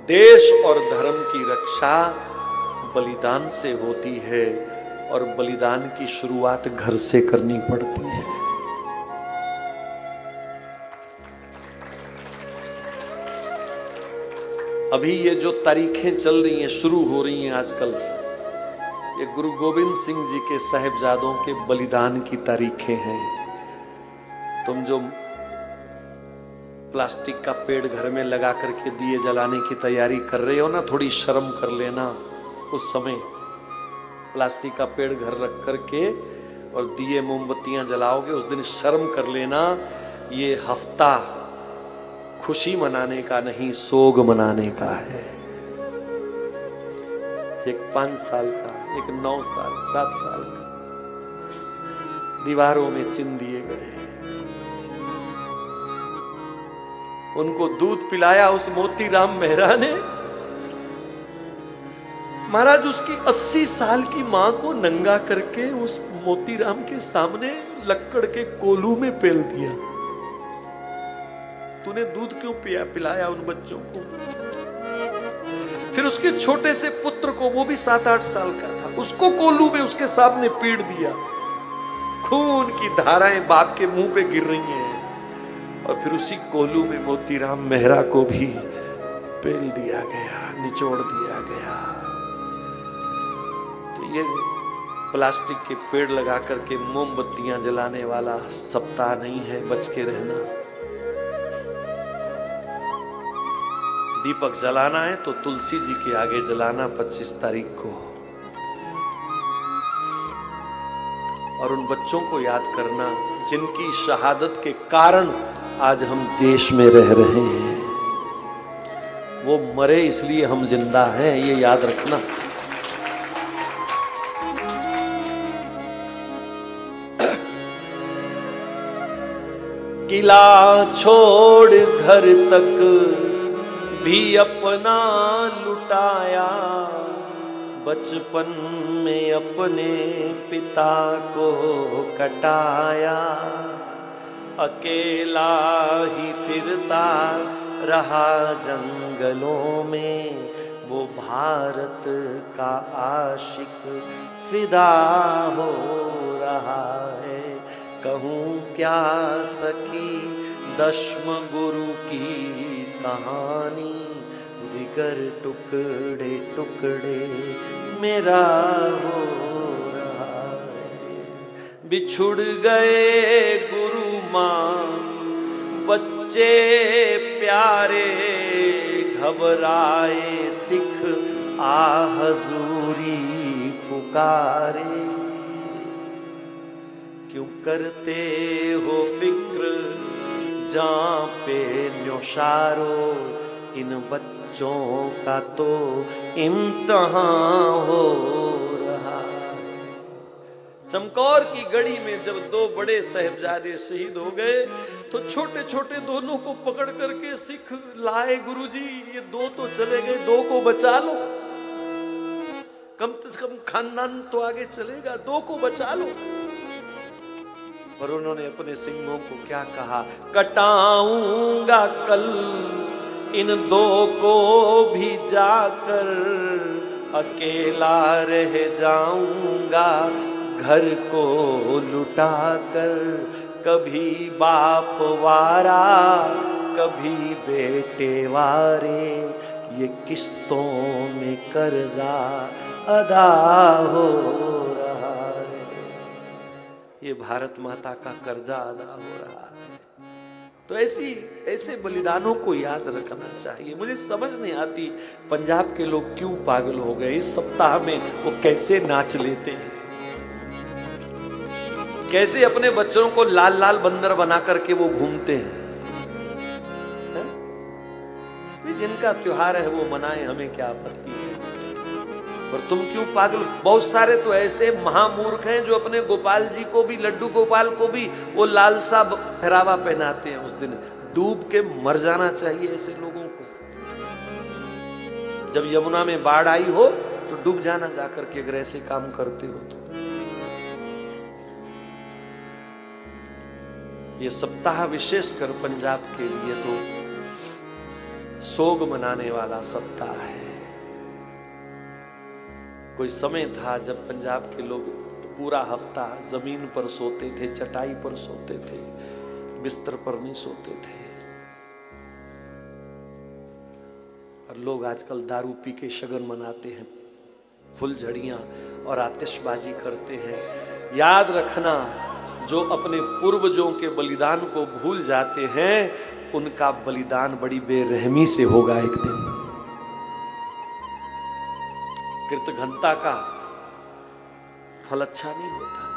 देश और धर्म की रक्षा बलिदान से होती है और बलिदान की शुरुआत घर से करनी पड़ती है। अभी ये जो तारीखें चल रही हैं, शुरू हो रही हैं आजकल, ये गुरु गोविंद सिंह जी के साहिबजादों के बलिदान की तारीखें हैं। तुम जो प्लास्टिक का पेड़ घर में लगा करके दिए जलाने की तैयारी कर रहे हो ना, थोड़ी शर्म कर लेना। उस समय प्लास्टिक का पेड़ घर रख करके और दिए मोमबत्तियां जलाओगे, उस दिन शर्म कर लेना। ये हफ्ता खुशी मनाने का नहीं, सोग मनाने का है। एक 5 साल का, एक 9 साल, 7 साल का दीवारों में चिन्ह दिए गए। उनको दूध पिलाया उस मोतीराम मेहरा ने। महाराज, उसकी 80 साल की मां को नंगा करके उस मोतीराम के सामने लक्कड़ के कोलू में पेल दिया। तूने दूध क्यों पिलाया उन बच्चों को? फिर उसके छोटे से पुत्र को, वो भी 7-8 साल का था, उसको कोलू में उसके सामने पीट दिया। खून की धाराएं बाप के मुंह पे गिर रही हैं। और फिर उसी कोलू में मोतीराम मेहरा को भी पेल दिया गया, निचोड़ दिया गया। तो ये प्लास्टिक के पेड़ लगा करके मोमबत्तियां जलाने वाला सप्ताह नहीं है, बच के रहना। दीपक जलाना है तो तुलसी जी के आगे जलाना 25 तारीख को। और उन बच्चों को याद करना जिनकी शहादत के कारण आज हम देश में रह रहे हैं। वो मरे इसलिए हम जिंदा हैं, ये याद रखना। किला छोड़ घर तक भी अपना लुटाया, बचपन में अपने पिता को कटाया। अकेला ही फिरता रहा जंगलों में, वो भारत का आशिक फिदा हो रहा है। कहूँ क्या सखी दशम गुरु की कहानी, जिगर टुकड़े टुकड़े मेरा हो रहा है। बिछुड़ गए गुरु माँ बच्चे प्यारे, घबराए सिख आ हजूरी पुकारे। क्यों करते हो फिक्र जां पे न्योशारो, इन बच्चों का तो इम्तहान हो रहा। चमकौर की गढ़ी में जब 2 बड़े साहिबजादे शहीद हो गए तो छोटे छोटे दोनों को पकड़ करके सिख लाए। गुरुजी, ये 2 तो चले गए, 2 को बचा लो, कम से कम खानदान तो आगे चलेगा, 2 को बचा लो। और उन्होंने अपने सिंहों को क्या कहा? कटाऊंगा कल इन 2 को भी जाकर, अकेला रह जाऊंगा घर को लुटाकर। कभी बाप वारा कभी बेटे वारे, ये किस्तों में कर्जा अदा हो रहा है। ये भारत माता का कर्जा अदा हो रहा है। तो ऐसे बलिदानों को याद रखना चाहिए। मुझे समझ नहीं आती पंजाब के लोग क्यों पागल हो गए। इस सप्ताह में वो कैसे नाच लेते हैं, कैसे अपने बच्चों को लाल लाल बंदर बना करके वो घूमते हैं। जिनका त्योहार है वो मनाए, हमें क्या आपत्ति है। पर तुम क्यों पागल? बहुत सारे तो ऐसे महामूर्ख हैं जो अपने गोपाल जी को भी, लड्डू गोपाल को भी वो लाल सा पहरावा पहनाते हैं। उस दिन डूब के मर जाना चाहिए ऐसे लोगों को। जब यमुना में बाढ़ आई हो तो डूब जाना जाकर के, अगर ऐसे काम करते हो तो। ये सप्ताह विशेषकर पंजाब के लिए तो सोग मनाने वाला सप्ताह है। कोई समय था जब पंजाब के लोग पूरा हफ्ता जमीन पर सोते थे, चटाई पर सोते थे, बिस्तर पर नहीं सोते थे। और लोग आजकल दारू पी के शगन मनाते हैं, फुलझड़ियां और आतिशबाजी करते हैं। याद रखना, जो अपने पूर्वजों के बलिदान को भूल जाते हैं, उनका बलिदान बड़ी बेरहमी से होगा एक दिन। कृतघ्नता का फल अच्छा नहीं होता।